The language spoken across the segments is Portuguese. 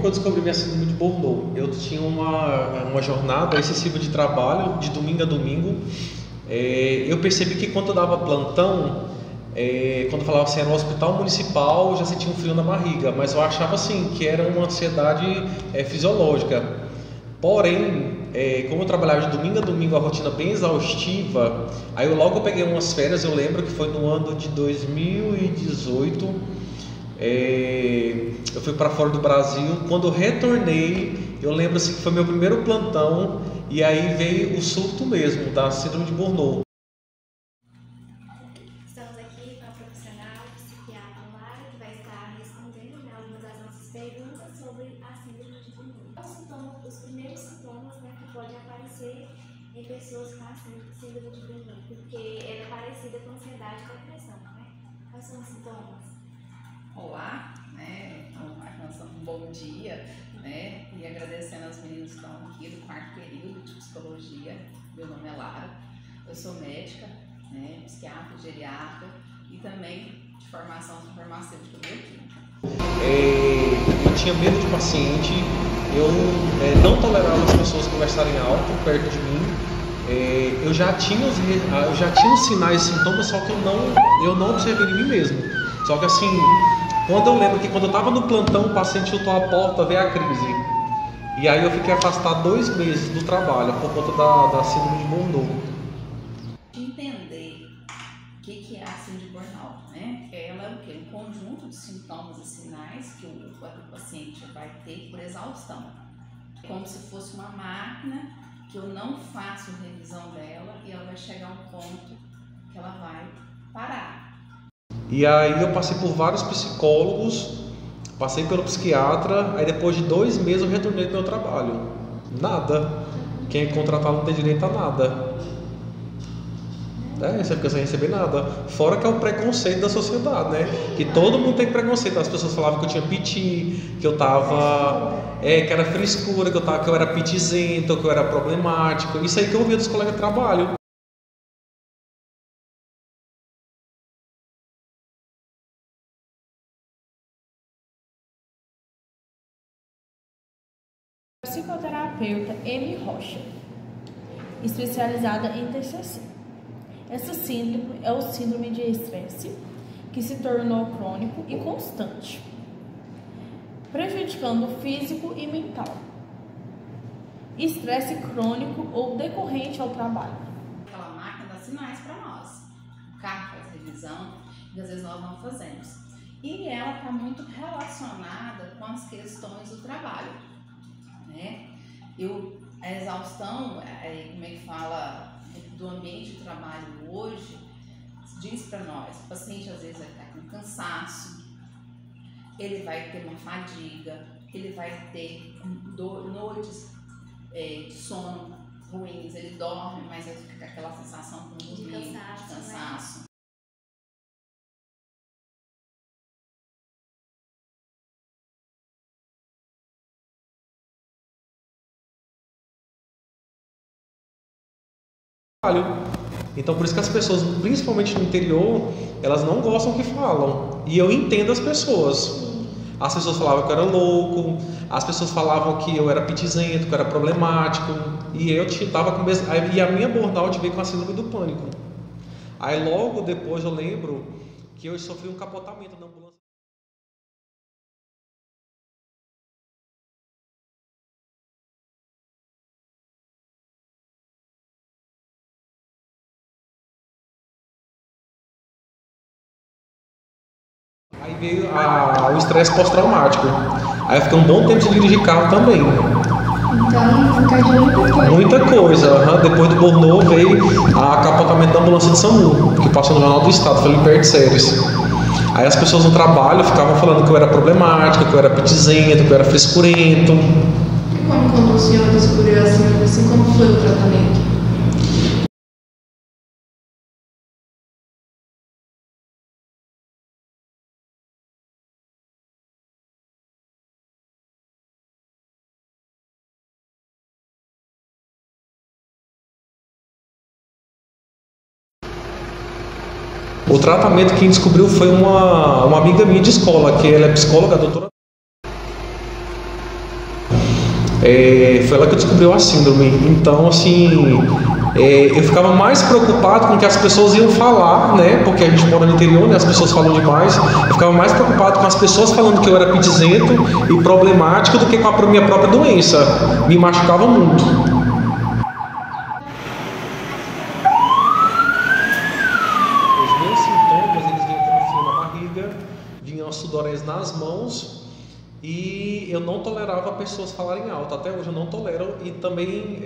que eu descobri minha síndrome de Burnout? Eu tinha uma jornada excessiva de trabalho, de domingo a domingo. Eu percebi que quando eu dava plantão, quando eu falava assim, era no hospital municipal, eu já sentia um frio na barriga, mas eu achava assim, que era uma ansiedade fisiológica. Porém, como eu trabalhava de domingo a domingo, a rotina bem exaustiva, aí logo eu peguei umas férias, eu lembro que foi no ano de 2018. Eu fui para fora do Brasil. Quando eu retornei, eu lembro assim que foi meu primeiro plantão e aí veio o surto mesmo da síndrome de Burnout. Estamos aqui com a profissional psiquiatra Lara, que vai estar respondendo algumas das nossas perguntas sobre a síndrome de Burnout. Os primeiros sintomas, né, que podem aparecer em pessoas com a síndrome de Burnout, porque ela é parecida com ansiedade e depressão, né? Quais são os sintomas? Olá, né? Um bom dia, né? E agradecendo aos meninos que estão aqui do quarto período de psicologia. Meu nome é Lara, eu sou médica, né? Psiquiatra, geriatra e também de formação farmacêutica bioquímica. Eu tinha medo de paciente, eu não tolerava as pessoas conversarem alto perto de mim. Eu já tinha os sinais e sintomas, só que eu não observei em mim mesmo. Só que assim, quando eu lembro que quando eu estava no plantão, o paciente chutou a porta, veio a crise. E aí eu fiquei afastado 2 meses do trabalho por conta da síndrome de Burnout. Entender o que é a síndrome de Burnout, né? Ela é o quê? Um conjunto de sintomas e sinais que o paciente vai ter por exaustão. Como se fosse uma máquina que eu não faço revisão dela e ela vai chegar a um ponto que ela vai parar. E aí eu passei por vários psicólogos, passei pelo psiquiatra, aí depois de 2 meses eu retornei para o meu trabalho. Nada. Quem é contratado não tem direito a nada. Você fica sem receber nada. Fora que é o preconceito da sociedade, né? Que todo mundo tem preconceito. As pessoas falavam que eu tinha piti, que eu tava... que era frescura, que eu era pitizento, que eu era problemático. Isso aí que eu ouvia dos colegas de trabalho. Psicoterapeuta M. Rocha, especializada em TCC. Essa síndrome é o síndrome de estresse que se tornou crônico e constante, prejudicando o físico e mental. Estresse crônico ou decorrente ao trabalho. Aquela máquina dá sinais para nós. O carro faz revisão e às vezes nós não fazemos. E ela está muito relacionada com as questões do trabalho, né? A exaustão, como é que fala, do ambiente de trabalho hoje, diz para nós, o paciente às vezes vai estar com cansaço, ele vai ter uma fadiga, ele vai ter noites de sono ruins, ele dorme, mas ele fica com aquela sensação de cansaço. Né? Então por isso que as pessoas, principalmente no interior, elas não gostam que falam. E eu entendo as pessoas. As pessoas falavam que eu era louco, as pessoas falavam que eu era pitizento, que eu era problemático. E eu estava com e a minha burnout veio com a síndrome do pânico. Aí logo depois eu lembro que eu sofri um capotamento na ambulância. Aí veio o estresse pós-traumático. Aí eu fiquei um bom tempo sem dirigir carro também. Então, encadeou muita coisa. Depois do Burnout veio a capotamento da ambulância de SAMU, que passou no Jornal do Estado, foi Liberty Séries. Aí as pessoas no trabalho ficavam falando que eu era problemático, que eu era pitizento, que eu era frescurento. E quando o senhor descobriu a síndrome, assim, como foi o tratamento? O tratamento quem descobriu foi uma amiga minha de escola, que ela é psicóloga, a doutora. foi ela que descobriu a síndrome. Então, assim, eu ficava mais preocupado com o que as pessoas iam falar, né? Porque a gente mora no interior, né? As pessoas falam demais. Eu ficava mais preocupado com as pessoas falando que eu era pitizento e problemático do que com a minha própria doença. Me machucava muito. Os meus sintomas, eles vinham com frio na barriga, vinham sudorese nas mãos. E eu não tolerava pessoas falarem alto, até hoje eu não tolero, e também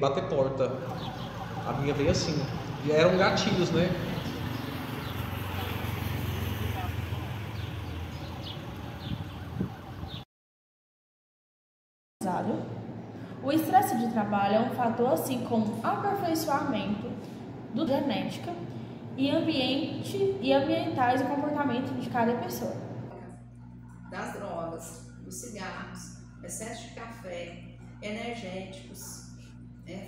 bater porta. A minha veio assim, e eram gatilhos, né? O estresse de trabalho é um fator assim como aperfeiçoamento da genética e ambientais e comportamento de cada pessoa. Das drogas, dos cigarros, excesso de café, energéticos,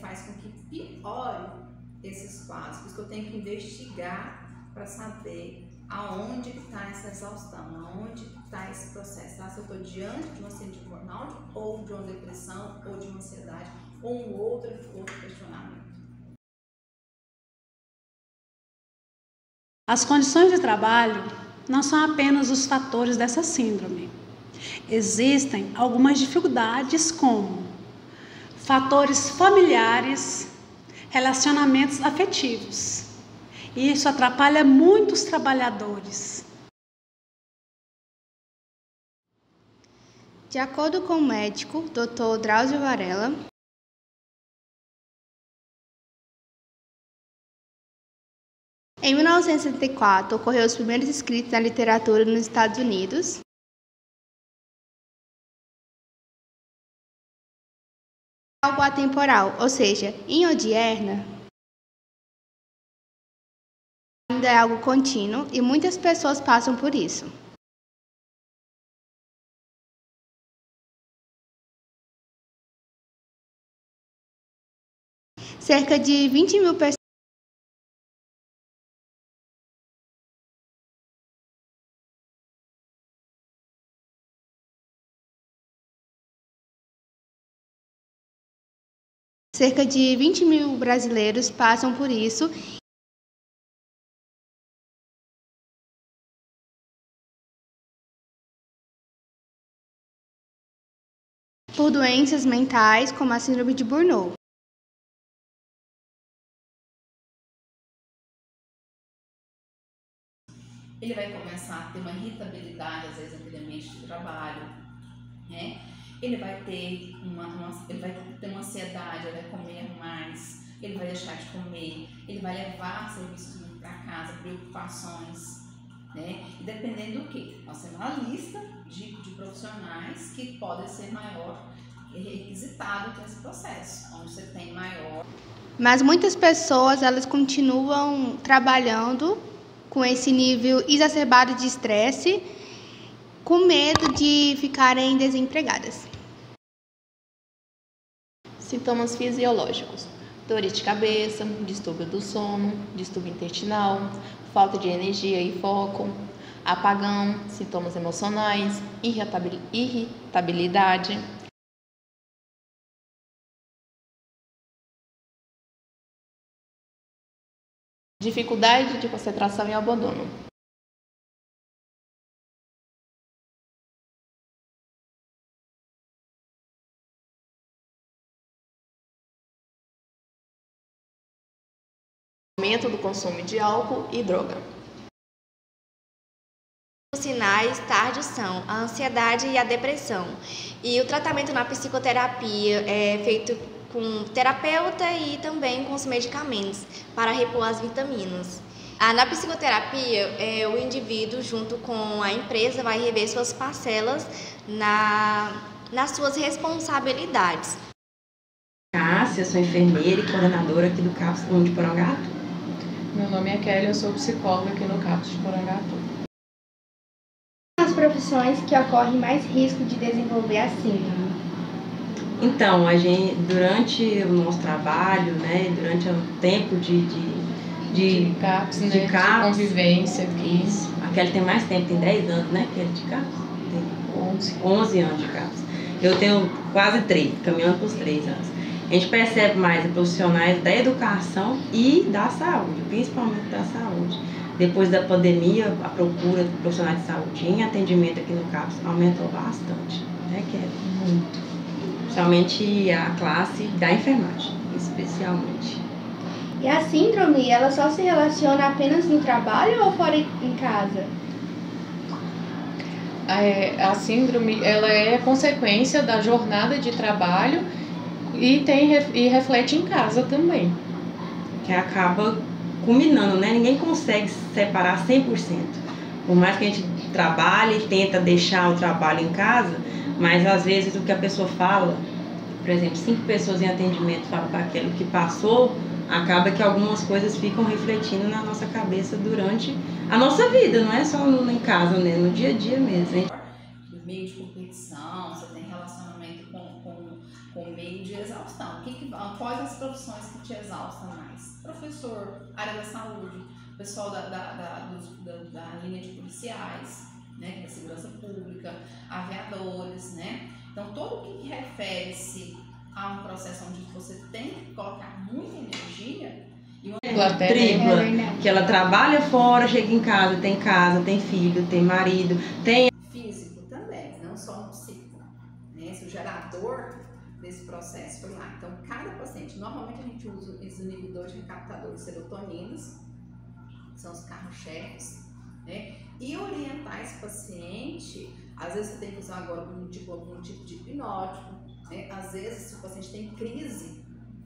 faz com que piore esses quadros. Por isso que eu tenho que investigar para saber aonde está essa exaustão, aonde está esse processo. Tá? Se eu estou diante de uma síndrome de burnout, ou de uma depressão, ou de uma ansiedade, ou um outro questionamento. As condições de trabalho não são apenas os fatores dessa síndrome. Existem algumas dificuldades como fatores familiares, relacionamentos afetivos. Isso atrapalha muitos trabalhadores. De acordo com o médico Dr. Drauzio Varela, em 1974 ocorreu os primeiros escritos na literatura nos Estados Unidos. Algo atemporal, ou seja, em odierna, ainda é algo contínuo e muitas pessoas passam por isso. Cerca de 20 mil pessoas brasileiros passam por isso. Por doenças mentais, como a síndrome de Burnout. Ele vai começar a ter uma irritabilidade, às vezes, naquele ambiente de trabalho, né? Ele vai ter uma ansiedade, ele vai comer mais, ele vai deixar de comer, ele vai levar serviços para casa, preocupações, né? E dependendo do que? Nós temos uma lista de profissionais que podem ser maior requisitado que esse processo, onde você tem maior. Mas muitas pessoas, elas continuam trabalhando com esse nível exacerbado de estresse, com medo de ficarem desempregadas. Sintomas fisiológicos: dor de cabeça, distúrbio do sono, distúrbio intestinal, falta de energia e foco, apagão, sintomas emocionais, irritabilidade. Dificuldade de concentração e abandono. Aumento do consumo de álcool e droga. Os sinais tardios são a ansiedade e a depressão. E o tratamento na psicoterapia é feito com terapeuta e também com os medicamentos para repor as vitaminas. Na psicoterapia, o indivíduo junto com a empresa vai rever suas parcelas nas suas responsabilidades. Cássia, sou enfermeira e coordenadora aqui do CAPS 1 de Porangatu. Meu nome é Kelly, eu sou psicóloga aqui no CAPS de Porangatu. As profissões que ocorrem mais risco de desenvolver a síndrome. Então, a gente, durante o nosso trabalho, né, durante o tempo de CAPS, de né, CAPS, de convivência aqui. Isso. A Kelly tem mais tempo, tem 10 anos, né, Kelly, de CAPS? Tem 11 anos de CAPS. Eu tenho quase 3, caminhando para os 3 anos. A gente percebe mais profissionais da educação e da saúde, principalmente da saúde. Depois da pandemia, a procura de profissionais de saúde em atendimento aqui no CAPS aumentou bastante, né? Que é muito. Principalmente a classe da enfermagem, especialmente. E a síndrome, ela só se relaciona apenas no trabalho ou fora em casa? A síndrome, ela é consequência da jornada de trabalho e reflete em casa também. Que acaba culminando, né? Ninguém consegue separar 100%. Por mais que a gente trabalhe e tenta deixar o trabalho em casa, mas às vezes o que a pessoa fala, por exemplo, 5 pessoas em atendimento falam para aquilo que passou, acaba que algumas coisas ficam refletindo na nossa cabeça durante a nossa vida, não é só em casa, né? No dia a dia mesmo, hein? No meio de competição, você tem relacionamento com o meio de exaustão. Quais as profissões que te exaustam mais? Professor, área da saúde, pessoal da linha de policiais, né, da segurança pública, aviadores, né? Então, tudo o que refere-se a um processo onde você tem que colocar muita energia e uma tripla, que ela trabalha fora, chega em casa, tem filho, tem marido, tem físico também, não só no psíquico, né? Esse gerador desse processo foi lá. Então, cada paciente, normalmente a gente usa esses inibidores recaptadores de serotoninas, são os carros-chefes, né? E orientar esse paciente, às vezes você tem que usar agora algum tipo de hipnótico, né? Às vezes se o paciente tem crise,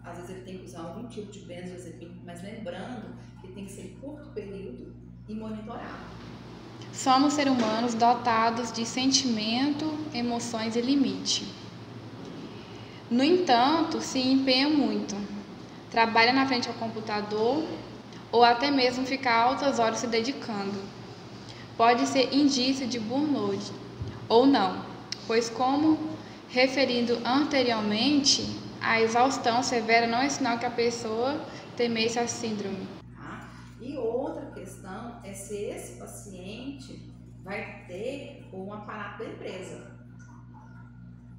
às vezes ele tem que usar algum tipo de benzodiazepina, mas lembrando que tem que ser em curto período e monitorado. Somos seres humanos dotados de sentimento, emoções e limite. No entanto, se empenha muito, trabalha na frente ao computador ou até mesmo fica altas horas se dedicando. Pode ser indício de burnout ou não, pois como referindo anteriormente, a exaustão severa não é sinal que a pessoa temesse a síndrome. E outra questão é se esse paciente vai ter um aparato da empresa.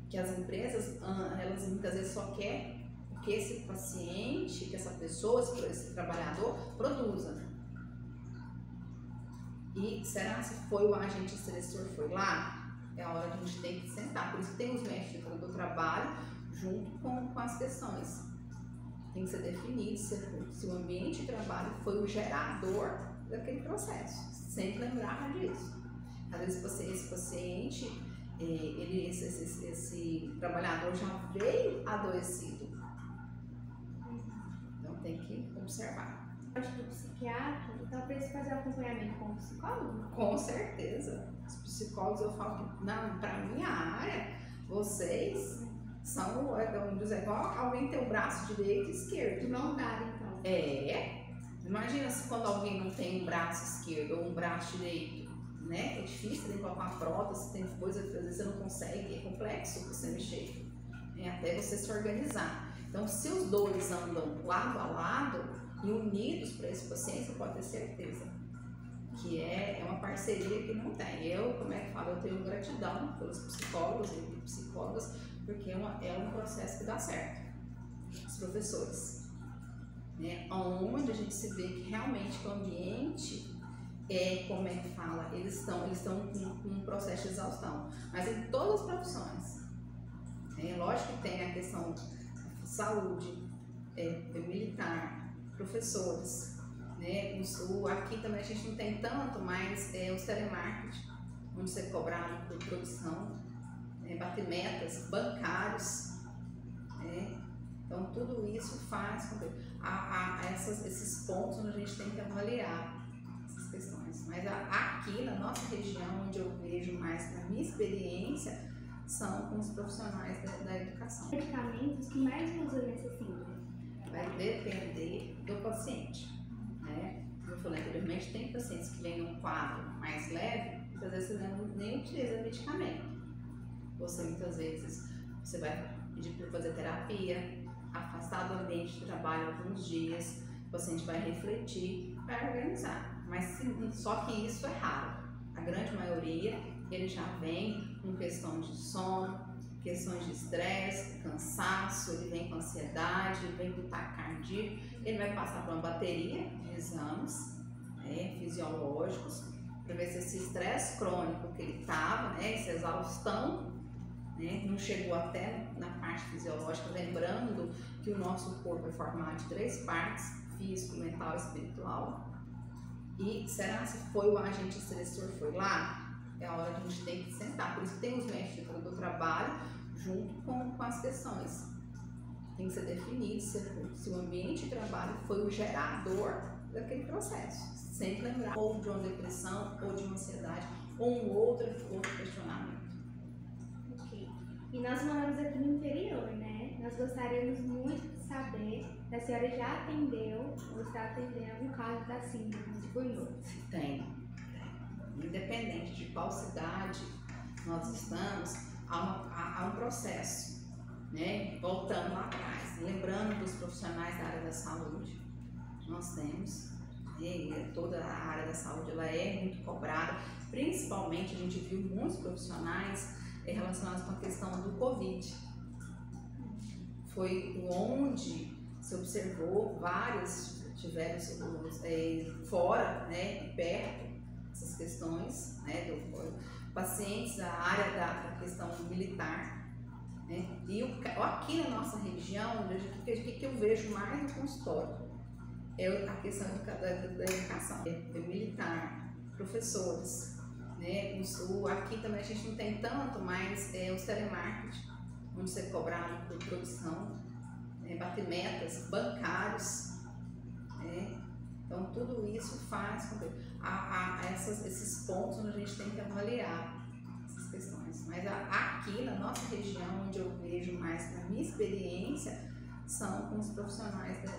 Que as empresas, elas muitas vezes só querem que esse paciente, que essa pessoa, esse trabalhador produza. E será se foi o agente estressor, foi lá? É a hora que a gente tem que sentar. Por isso que tem os mestres do trabalho junto com as questões. Tem que ser definido se o ambiente de trabalho foi o gerador daquele processo. Sempre lembrar disso. Às vezes esse paciente, esse trabalhador já veio adoecido. Então tem que observar. Acho que o psiquiatra talvez fazer acompanhamento com o psicólogo? Com certeza. Os psicólogos, eu falo que, para minha área, vocês são, vamos dizer, igual alguém tem o braço direito e esquerdo. Não dá, então. Imagina se quando alguém não tem um braço esquerdo ou um braço direito, né? É difícil de colocar uma prótese, tem coisa que às vezes você não consegue, é complexo você mexer, né? Até você se organizar. Então, se os dois andam lado a lado e unidos para esse paciente, você pode ter certeza que é uma parceria que não tem. Eu, como é que falo, eu tenho gratidão pelos psicólogos e psicólogas, porque é um processo que dá certo. Os professores, né? Onde a gente se vê que realmente o ambiente como é que fala, eles estão com um processo de exaustão, mas em todas as profissões. Lógico que tem a questão da saúde, militar, professores, né? Aqui também a gente não tem tanto, mas os telemarketing, onde você é cobrado por produção, bater metas, bancários, né? Então tudo isso faz com que esses pontos onde a gente tem que avaliar essas questões. Mas aqui na nossa região, onde eu vejo mais, na minha experiência, são com os profissionais da educação. Os medicamentos que mais usam nessa síndrome? Vai depender do paciente, né? Como eu falei anteriormente, tem pacientes que vêm num quadro mais leve, muitas vezes você nem utiliza medicamento. Muitas vezes você vai pedir para fazer terapia, afastar do ambiente de trabalho alguns dias, o paciente vai refletir, vai organizar. Mas só que isso é raro. A grande maioria, ele já vem com questão de sono, questões de estresse, cansaço, ele vem com ansiedade, ele vem com taquicardia, ele vai passar por uma bateria de exames fisiológicos para ver se esse estresse crônico que ele estava, essa exaustão, não chegou até na parte fisiológica, lembrando que o nosso corpo é formado de 3 partes, físico, mental e espiritual. E será se foi o agente estressor, foi lá? É a hora que a gente tem que sentar. Por isso que tem os mestres do trabalho junto com as questões. Tem que ser definido se o ambiente de trabalho foi o gerador daquele processo. Sempre lembrar ou de uma depressão, ou de uma ansiedade, ou um outro questionamento. Ok. E nós moramos aqui no interior, né? Nós gostaríamos muito de saber se a senhora já atendeu ou está atendendo o caso da síndrome de burnout. Tem. Independente de qual cidade nós estamos, há um processo, voltando lá atrás, lembrando dos profissionais da área da saúde, nós temos, toda a área da saúde ela é muito cobrada, principalmente a gente viu muitos profissionais relacionados com a questão do Covid. Foi onde se observou vários tiveram fora, perto, essas questões, pacientes da área da questão militar, e aqui na nossa região, o que eu vejo mais no consultório é a questão da educação militar, professores, aqui também a gente não tem tanto, mas os telemarketing, onde você é cobrado por produção, bater metas, bancários, então tudo isso faz com que esses pontos onde a gente tem que avaliar essas questões. Mas aqui na nossa região, onde eu vejo mais na minha experiência, são com os profissionais da